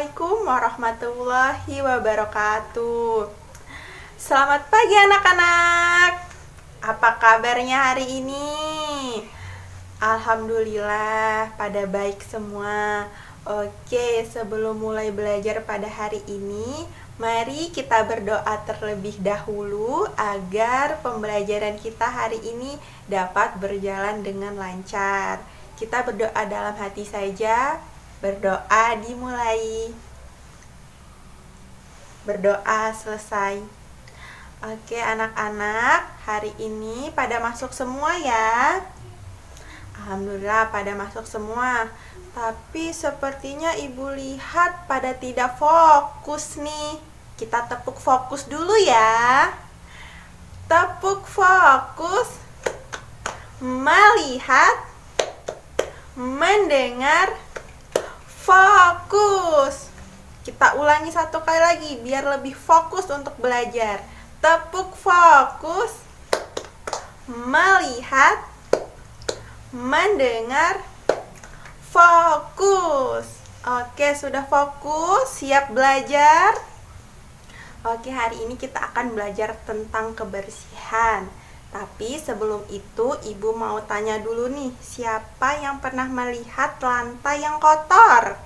Assalamualaikum warahmatullahi wabarakatuh. Selamat pagi anak-anak. Apa kabarnya hari ini? Alhamdulillah pada baik semua. Oke, sebelum mulai belajar pada hari ini, mari kita berdoa terlebih dahulu agar pembelajaran kita hari ini dapat berjalan dengan lancar. Kita berdoa dalam hati saja. Berdoa dimulai. Berdoa selesai. Oke anak-anak, hari ini pada masuk semua ya. Alhamdulillah pada masuk semua. Tapi sepertinya ibu lihat pada tidak fokus nih. Kita tepuk fokus dulu ya. Tepuk fokus. Melihat. Mendengar. Fokus. Kita ulangi satu kali lagi biar lebih fokus untuk belajar. Tepuk fokus. Melihat. Mendengar. Fokus. Oke, sudah fokus, siap belajar. Oke, hari ini kita akan belajar tentang kebersihan. Tapi sebelum itu, ibu mau tanya dulu nih, siapa yang pernah melihat lantai yang kotor?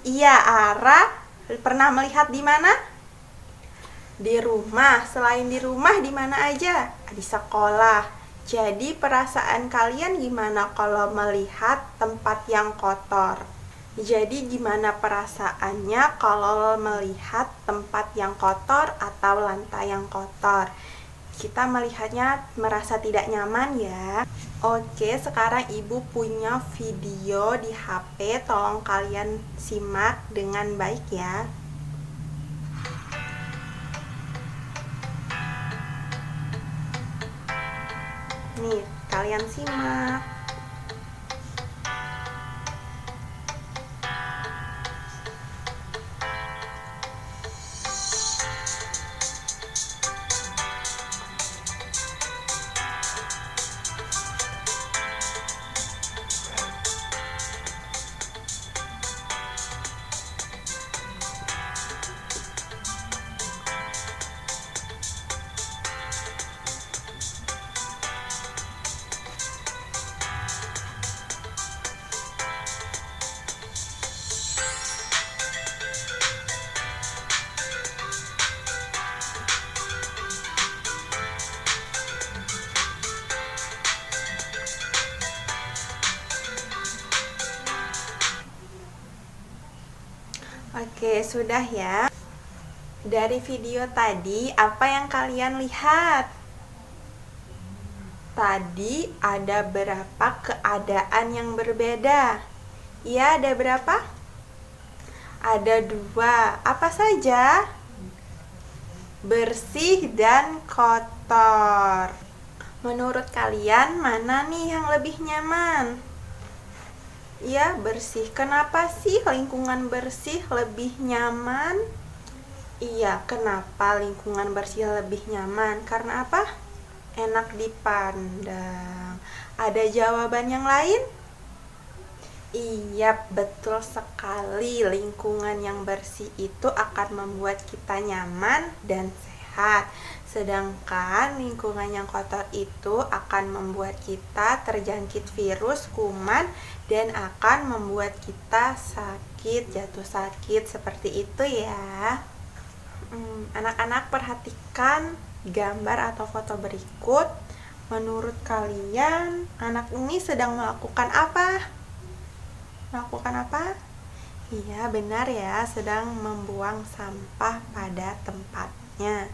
Iya, Ara, pernah melihat di mana? Di rumah. Selain di rumah, di mana aja? Di sekolah. Jadi perasaan kalian gimana kalau melihat tempat yang kotor? Jadi gimana perasaannya kalau melihat tempat yang kotor atau lantai yang kotor? Kita melihatnya merasa tidak nyaman ya. Oke, sekarang ibu punya video di HP, tolong kalian simak dengan baik ya. Nih, kalian simak. Oke, sudah ya. Dari video tadi, apa yang kalian lihat? Tadi ada berapa keadaan yang berbeda? Iya, ada berapa? Ada 2. Apa saja? Bersih dan kotor. Menurut kalian, mana nih yang lebih nyaman? Ya, bersih. Kenapa sih lingkungan bersih lebih nyaman? Iya, kenapa lingkungan bersih lebih nyaman? Karena apa? Enak dipandang. Ada jawaban yang lain? Iya, betul sekali. Lingkungan yang bersih itu akan membuat kita nyaman dan sehat. Sedangkan lingkungan yang kotor itu akan membuat kita terjangkit virus, kuman, dan akan membuat kita sakit, jatuh sakit, seperti itu ya. Anak-anak perhatikan gambar atau foto berikut. Menurut kalian, anak ini sedang melakukan apa? Melakukan apa? Iya, benar ya, sedang membuang sampah pada tempatnya.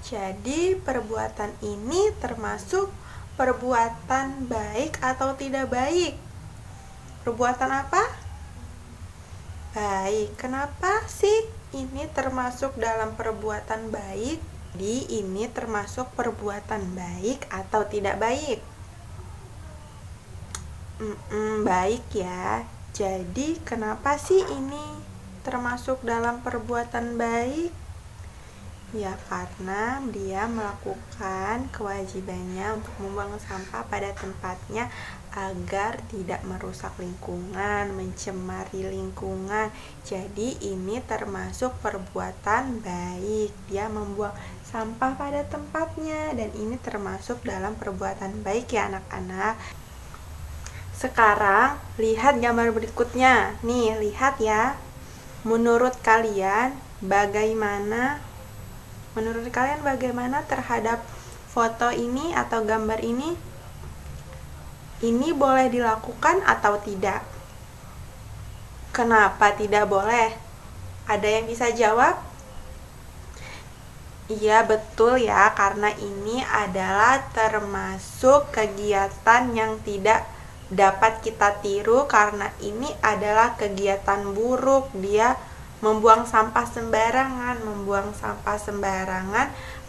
Jadi, perbuatan ini termasuk perbuatan baik atau tidak baik? Perbuatan apa? Baik. Kenapa sih ini termasuk dalam perbuatan baik? Jadi, ini termasuk perbuatan baik atau tidak baik? Baik ya. Jadi, kenapa sih ini termasuk dalam perbuatan baik? Ya, karena dia melakukan kewajibannya untuk membuang sampah pada tempatnya agar tidak merusak lingkungan, mencemari lingkungan. Jadi ini termasuk perbuatan baik. Dia membuang sampah pada tempatnya dan ini termasuk dalam perbuatan baik ya anak-anak. Sekarang lihat gambar berikutnya. Nih, lihat ya. Menurut kalian bagaimana terhadap foto ini atau gambar ini? Ini boleh dilakukan atau tidak? Kenapa tidak boleh? Ada yang bisa jawab? Iya, betul ya, karena ini adalah termasuk kegiatan yang tidak dapat kita tiru karena ini adalah kegiatan buruk. Dia membuang sampah sembarangan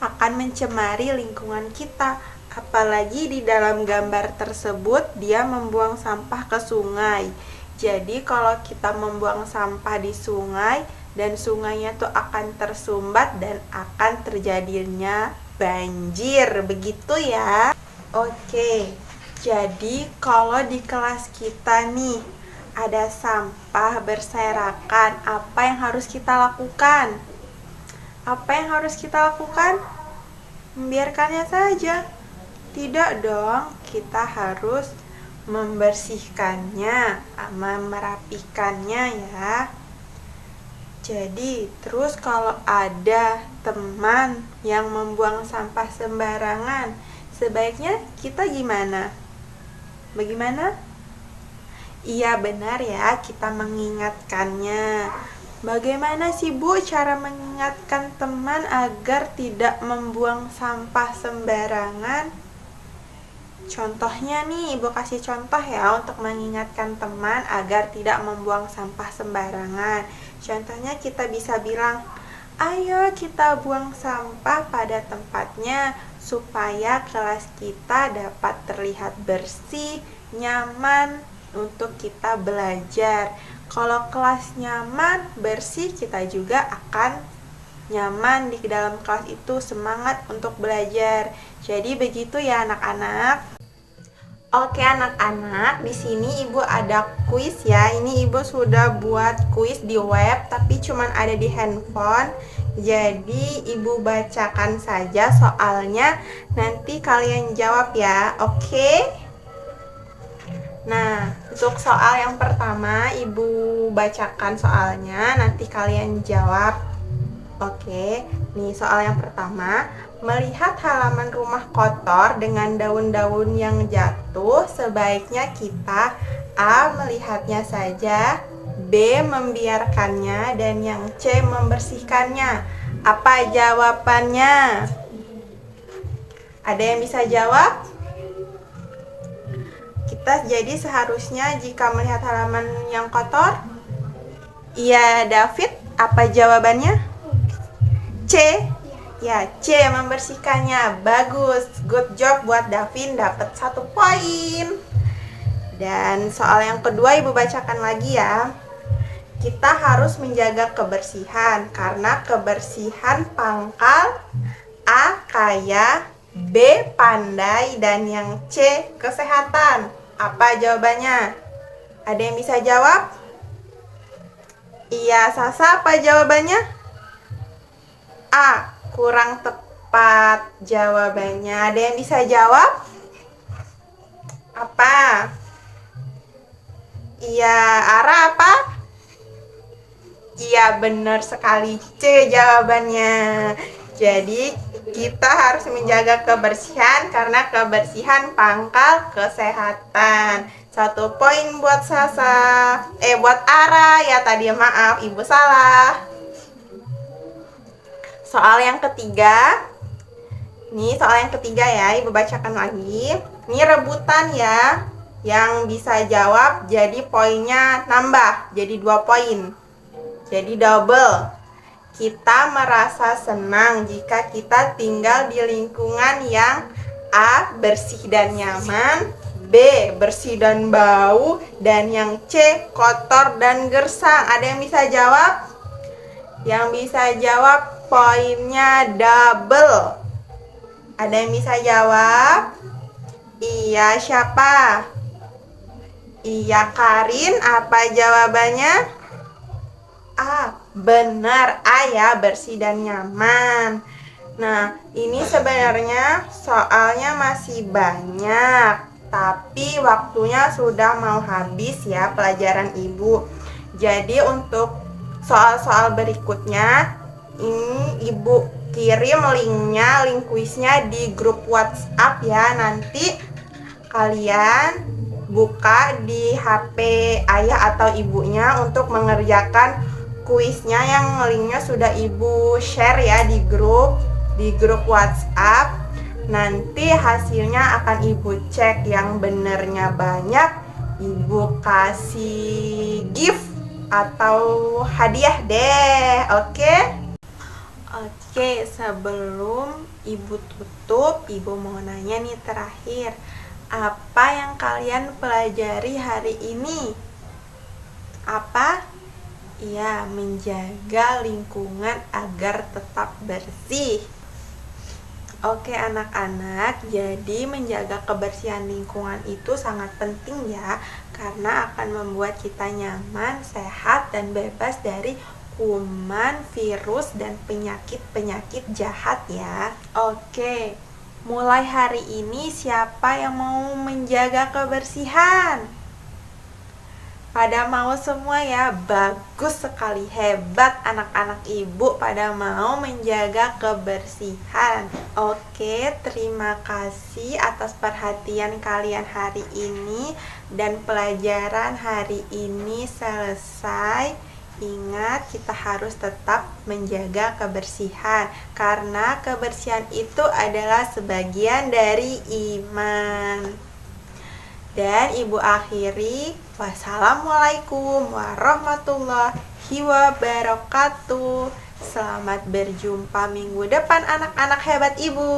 akan mencemari lingkungan kita. Apalagi di dalam gambar tersebut dia membuang sampah ke sungai. Jadi kalau kita membuang sampah di sungai dan sungainya tuh akan tersumbat dan akan terjadinya banjir, begitu ya. Oke, jadi kalau di kelas kita nih ada sampah berserakan, apa yang harus kita lakukan? Membiarkannya saja. Tidak dong, kita harus membersihkannya, merapikannya ya. Jadi, terus kalau ada teman yang membuang sampah sembarangan, sebaiknya kita gimana? Bagaimana? Iya benar ya, kita mengingatkannya. Bagaimana sih Bu cara mengingatkan teman agar tidak membuang sampah sembarangan? Contohnya nih, Ibu kasih contoh ya untuk mengingatkan teman agar tidak membuang sampah sembarangan. Contohnya kita bisa bilang, ayo kita buang sampah pada tempatnya supaya kelas kita dapat terlihat bersih, nyaman untuk kita belajar. Kalau kelas nyaman, bersih, kita juga akan nyaman di dalam kelas itu, semangat untuk belajar. Jadi begitu ya anak-anak. Oke anak-anak, di sini Ibu ada kuis ya. Ini Ibu sudah buat kuis di web tapi cuman ada di handphone. Jadi Ibu bacakan saja soalnya, nanti kalian jawab ya. Oke? Nah, untuk soal yang pertama Ibu bacakan soalnya, nanti kalian jawab. Oke, nih soal yang pertama. Melihat halaman rumah kotor dengan daun-daun yang jatuh, sebaiknya kita A. melihatnya saja, B. membiarkannya, dan yang C. membersihkannya. Apa jawabannya? Ada yang bisa jawab? Kita jadi seharusnya jika melihat halaman yang kotor, iya David, apa jawabannya? C. Ya, C. membersihkannya. Bagus, good job buat Davin, dapat 1 poin. Dan soal yang kedua Ibu bacakan lagi ya. Kita harus menjaga kebersihan karena kebersihan pangkal. A. kaya, B. pandai, dan yang C. kesehatan. Apa jawabannya? Ada yang bisa jawab? Iya, Sasa, apa jawabannya? A. kurang tepat jawabannya. Ada yang bisa jawab? Apa? Iya, Ara apa? Iya, benar sekali, C jawabannya. Jadi kita harus menjaga kebersihan karena kebersihan pangkal kesehatan. 1 poin buat Sasa. Buat Ara ya tadi, maaf Ibu salah. Soal yang ketiga. Nih soal yang ketiga ya, Ibu bacakan lagi. Ini rebutan ya. Yang bisa jawab jadi poinnya nambah, jadi 2 poin. Jadi double. Kita merasa senang jika kita tinggal di lingkungan yang A. bersih dan nyaman, B. bersih dan bau, dan yang C. kotor dan gersang. Ada yang bisa jawab? Yang bisa jawab poinnya double. Ada yang bisa jawab? Iya, siapa? Iya, Karin, apa jawabannya? A, benar. A ya, bersih dan nyaman. Nah, ini sebenarnya soalnya masih banyak, tapi waktunya sudah mau habis ya pelajaran Ibu. Jadi untuk soal-soal berikutnya, ini Ibu kirim linknya, link kuisnya di grup WhatsApp ya. Nanti kalian buka di HP ayah atau ibunya untuk mengerjakan kuisnya yang linknya sudah Ibu share ya di grup WhatsApp. Nanti hasilnya akan Ibu cek, yang benernya banyak Ibu kasih gift atau hadiah deh. Oke, sebelum Ibu tutup, Ibu mau nanya nih terakhir. Apa yang kalian pelajari hari ini? Apa? Ya, menjaga lingkungan agar tetap bersih. Oke anak-anak, jadi menjaga kebersihan lingkungan itu sangat penting ya, karena akan membuat kita nyaman, sehat, dan bebas dari kuman, virus, dan penyakit-penyakit jahat ya. Oke, mulai hari ini siapa yang mau menjaga kebersihan? Pada mau semua ya, bagus sekali, hebat anak-anak Ibu pada mau menjaga kebersihan. Oke, terima kasih atas perhatian kalian hari ini, dan pelajaran hari ini selesai. Ingat, kita harus tetap menjaga kebersihan, karena kebersihan itu adalah sebagian dari iman. Dan Ibu akhiri, wassalamualaikum warahmatullahi wabarakatuh. Selamat berjumpa minggu depan anak-anak hebat Ibu.